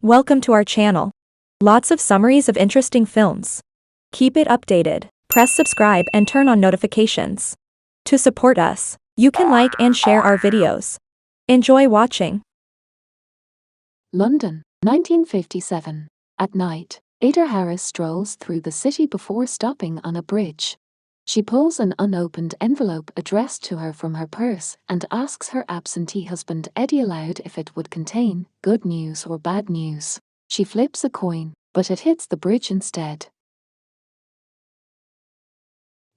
Welcome to our channel. Lots of summaries of interesting films. Keep it updated. Press subscribe and turn on notifications. To support us, you can like and share our videos. Enjoy watching. London, 1957. At night, Ada Harris strolls through the city before stopping on a bridge. She pulls an unopened envelope addressed to her from her purse and asks her absentee husband Eddie aloud if it would contain good news or bad news. She flips a coin, but it hits the bridge instead.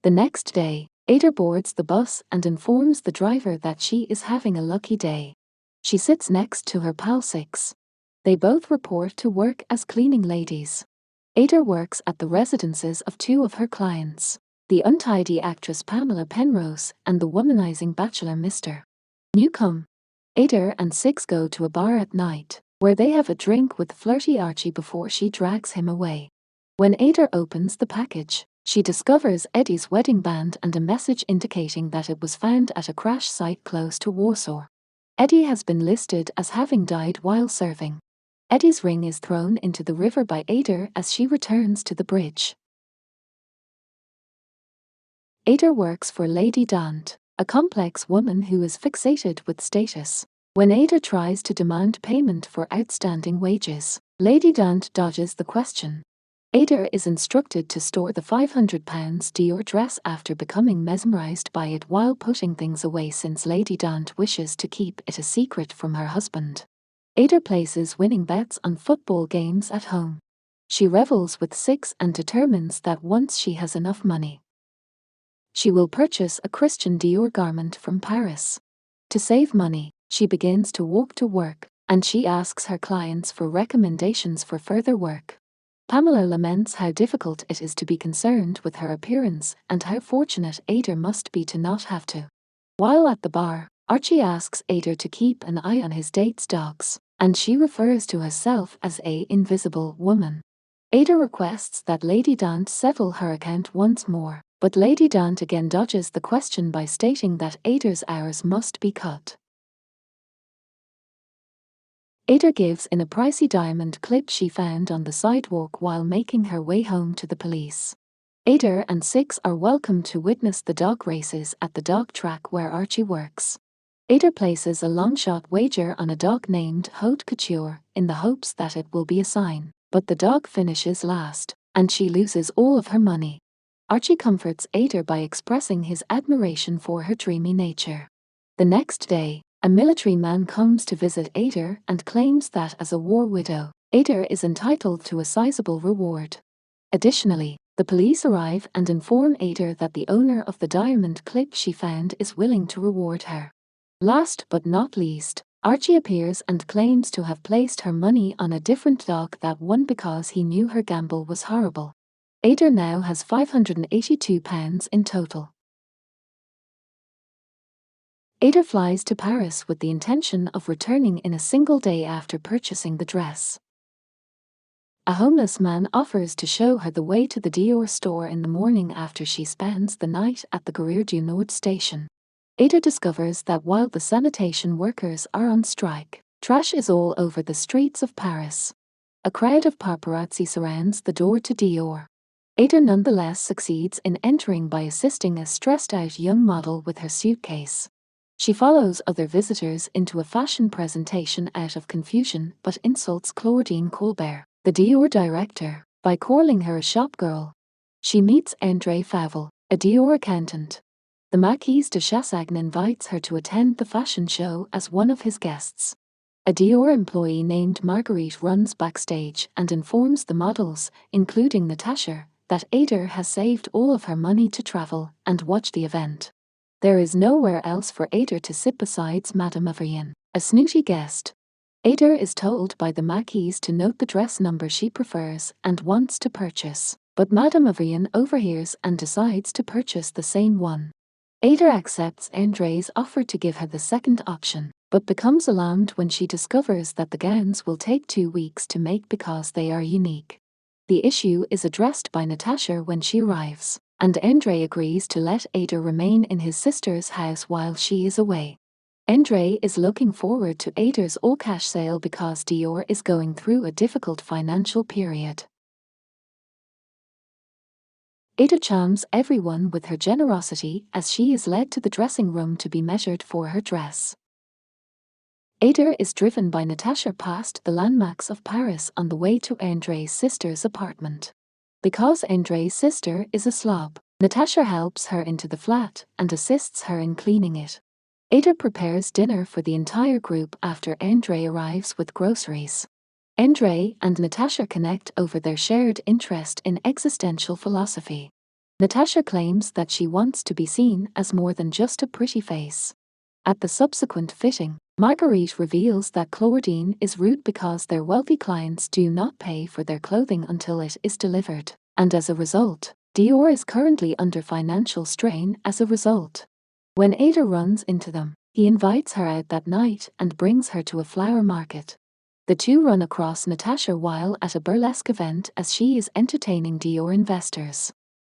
The next day, Ada boards the bus and informs the driver that she is having a lucky day. She sits next to her pal Six. They both report to work as cleaning ladies. Ada works at the residences of two of her clients, the untidy actress Pamela Penrose and the womanizing bachelor Mr. Newcomb. Ada and Six go to a bar at night, where they have a drink with flirty Archie before she drags him away. When Ada opens the package, she discovers Eddie's wedding band and a message indicating that it was found at a crash site close to Warsaw. Eddie has been listed as having died while serving. Eddie's ring is thrown into the river by Ada as she returns to the bridge. Ada works for Lady Dant, a complex woman who is fixated with status. When Ada tries to demand payment for outstanding wages, Lady Dant dodges the question. Ada is instructed to store the £500 Dior dress after becoming mesmerised by it while putting things away since Lady Dant wishes to keep it a secret from her husband. Ada places winning bets on football games at home. She revels with Six and determines that once she has enough money, she will purchase a Christian Dior garment from Paris. To save money, she begins to walk to work, and she asks her clients for recommendations for further work. Pamela laments how difficult it is to be concerned with her appearance and how fortunate Ada must be to not have to. While at the bar, Archie asks Ada to keep an eye on his date's dogs, and she refers to herself as a invisible woman. Ada requests that Lady Dant settle her account once more, but Lady Dant again dodges the question by stating that Ada's hours must be cut. Ada gives in a pricey diamond clip she found on the sidewalk while making her way home to the police. Ada and Six are welcome to witness the dog races at the dog track where Archie works. Ada places a long-shot wager on a dog named Haute Couture in the hopes that it will be a sign, but the dog finishes last, and she loses all of her money. Archie comforts Ada by expressing his admiration for her dreamy nature. The next day, a military man comes to visit Ada and claims that as a war widow, Ada is entitled to a sizable reward. Additionally, the police arrive and inform Ada that the owner of the diamond clip she found is willing to reward her. Last but not least, Archie appears and claims to have placed her money on a different dog that won because he knew her gamble was horrible. Ada now has £582 in total. Ada flies to Paris with the intention of returning in a single day after purchasing the dress. A homeless man offers to show her the way to the Dior store in the morning after she spends the night at the Gare du Nord station. Ada discovers that while the sanitation workers are on strike, trash is all over the streets of Paris. A crowd of paparazzi surrounds the door to Dior. Ada nonetheless succeeds in entering by assisting a stressed-out young model with her suitcase. She follows other visitors into a fashion presentation out of confusion but insults Claudine Colbert, the Dior director, by calling her a shop girl. She meets André Favell, a Dior accountant. The Marquis de Chassagne invites her to attend the fashion show as one of his guests. A Dior employee named Marguerite runs backstage and informs the models, including Natasha, that Ada has saved all of her money to travel and watch the event. There is nowhere else for Ada to sit besides Madame Avrion, a snooty guest. Ada is told by the Marquis to note the dress number she prefers and wants to purchase, but Madame Avrion overhears and decides to purchase the same one. Ada accepts André's offer to give her the second option, but becomes alarmed when she discovers that the gowns will take 2 weeks to make because they are unique. The issue is addressed by Natasha when she arrives, and André agrees to let Ada remain in his sister's house while she is away. Andre is looking forward to Ada's all-cash sale because Dior is going through a difficult financial period. Ada charms everyone with her generosity as she is led to the dressing room to be measured for her dress. Ada is driven by Natasha past the landmarks of Paris on the way to Andre's sister's apartment. Because Andre's sister is a slob, Natasha helps her into the flat and assists her in cleaning it. Ada prepares dinner for the entire group after Andre arrives with groceries. Andre and Natasha connect over their shared interest in existential philosophy. Natasha claims that she wants to be seen as more than just a pretty face. At the subsequent fitting, Marguerite reveals that Claudine is rude because their wealthy clients do not pay for their clothing until it is delivered, and as a result, Dior is currently under financial strain as a result. When Ada runs into them, he invites her out that night and brings her to a flower market. The two run across Natasha while at a burlesque event as she is entertaining Dior investors.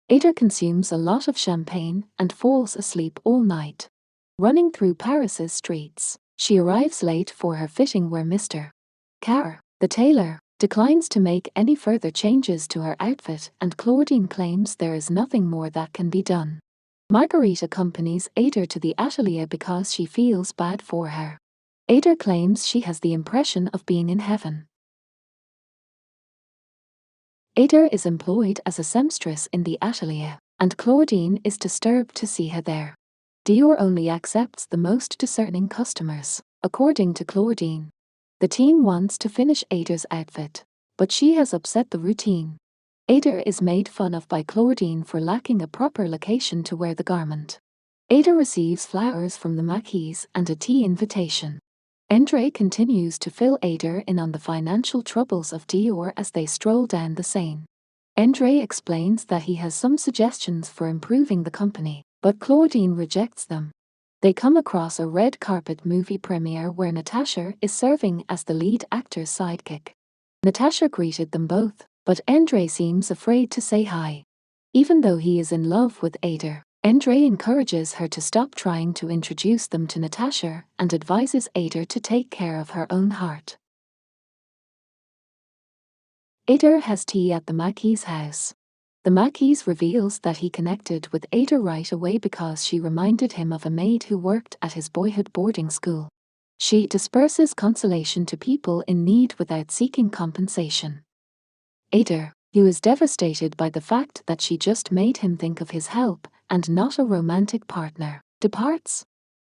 Ada consumes a lot of champagne and falls asleep all night. Running through Paris's streets, she arrives late for her fitting where Mr. Carr, the tailor, declines to make any further changes to her outfit and Claudine claims there is nothing more that can be done. Marguerite accompanies Ada to the atelier because she feels bad for her. Ada claims she has the impression of being in heaven. Ada is employed as a seamstress in the atelier, and Claudine is disturbed to see her there. Dior only accepts the most discerning customers, according to Claudine. The team wants to finish Ada's outfit, but she has upset the routine. Ada is made fun of by Claudine for lacking a proper location to wear the garment. Ada receives flowers from the Marquise and a tea invitation. Andre continues to fill Ada in on the financial troubles of Dior as they stroll down the Seine. Andre explains that he has some suggestions for improving the company, but Claudine rejects them. They come across a red carpet movie premiere where Natasha is serving as the lead actor's sidekick. Natasha greeted them both, but Andre seems afraid to say hi. Even though he is in love with Ada, Andre encourages her to stop trying to introduce them to Natasha and advises Ada to take care of her own heart. Ada has tea at the Marquis' house. The Marquis reveals that he connected with Ada right away because she reminded him of a maid who worked at his boyhood boarding school. She disperses consolation to people in need without seeking compensation. Ada, who is devastated by the fact that she just made him think of his help and not a romantic partner, departs.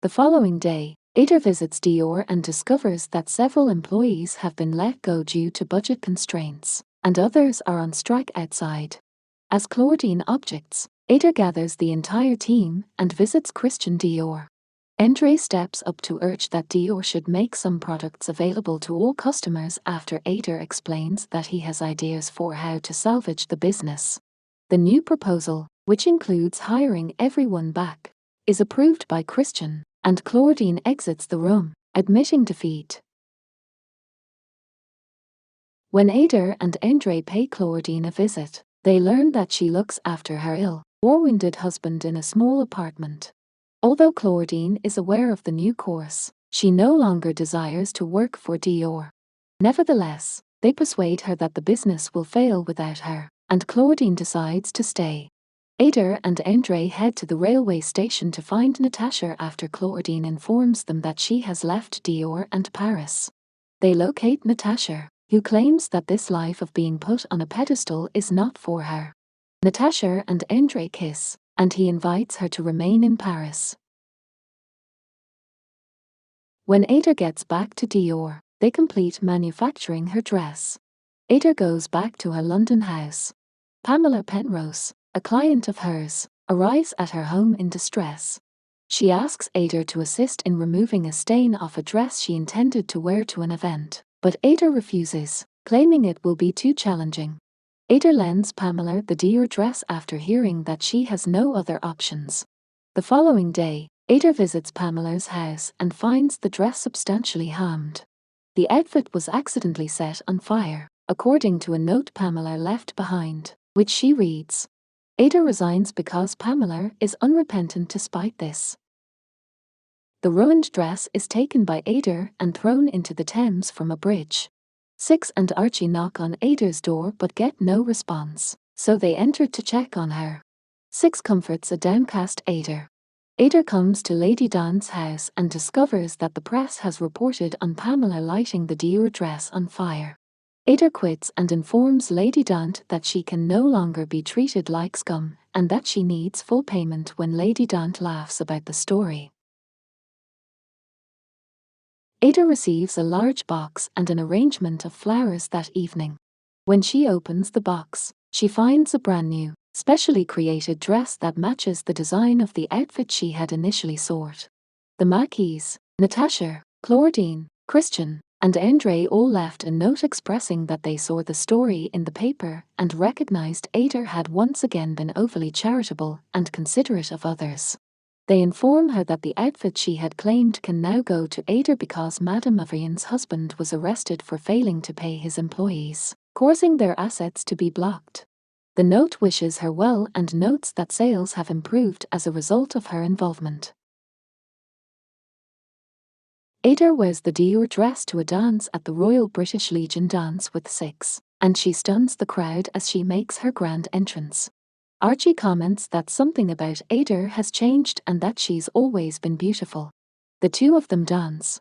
The following day, Ada visits Dior and discovers that several employees have been let go due to budget constraints, and others are on strike outside. As Claudine objects, Ada gathers the entire team and visits Christian Dior. Andre steps up to urge that Dior should make some products available to all customers after Ada explains that he has ideas for how to salvage the business. The new proposal, which includes hiring everyone back, is approved by Christian, and Claudine exits the room, admitting defeat. When Ada and Andre pay Claudine a visit, they learn that she looks after her ill, war-wounded husband in a small apartment. Although Claudine is aware of the new course, she no longer desires to work for Dior. Nevertheless, they persuade her that the business will fail without her, and Claudine decides to stay. Ada and Andre head to the railway station to find Natasha after Claudine informs them that she has left Dior and Paris. They locate Natasha, who claims that this life of being put on a pedestal is not for her. Natasha and Andre kiss, and he invites her to remain in Paris. When Ada gets back to Dior, they complete manufacturing her dress. Ada goes back to her London house. Pamela Penrose, a client of hers, arrives at her home in distress. She asks Ada to assist in removing a stain off a dress she intended to wear to an event, but Ada refuses, claiming it will be too challenging. Ada lends Pamela the Dior dress after hearing that she has no other options. The following day, Ada visits Pamela's house and finds the dress substantially harmed. The outfit was accidentally set on fire, according to a note Pamela left behind, which she reads. Ada resigns because Pamela is unrepentant despite this. The ruined dress is taken by Ada and thrown into the Thames from a bridge. Six and Archie knock on Ada's door but get no response, so they enter to check on her. Six comforts a downcast Ada. Ada comes to Lady Dan's house and discovers that the press has reported on Pamela lighting the Dior dress on fire. Ada quits and informs Lady Dant that she can no longer be treated like scum and that she needs full payment when Lady Dant laughs about the story. Ada receives a large box and an arrangement of flowers that evening. When she opens the box, she finds a brand new, specially created dress that matches the design of the outfit she had initially sought. The Mackeys, Natasha, Claudine, Christian, and Andre all left a note expressing that they saw the story in the paper and recognized Ada had once again been overly charitable and considerate of others. They inform her that the outfit she had claimed can now go to Ada because Madame Avrien's husband was arrested for failing to pay his employees, causing their assets to be blocked. The note wishes her well and notes that sales have improved as a result of her involvement. Ada wears the Dior dress to a dance at the Royal British Legion dance with Six, and she stuns the crowd as she makes her grand entrance. Archie comments that something about Ada has changed and that she's always been beautiful. The two of them dance,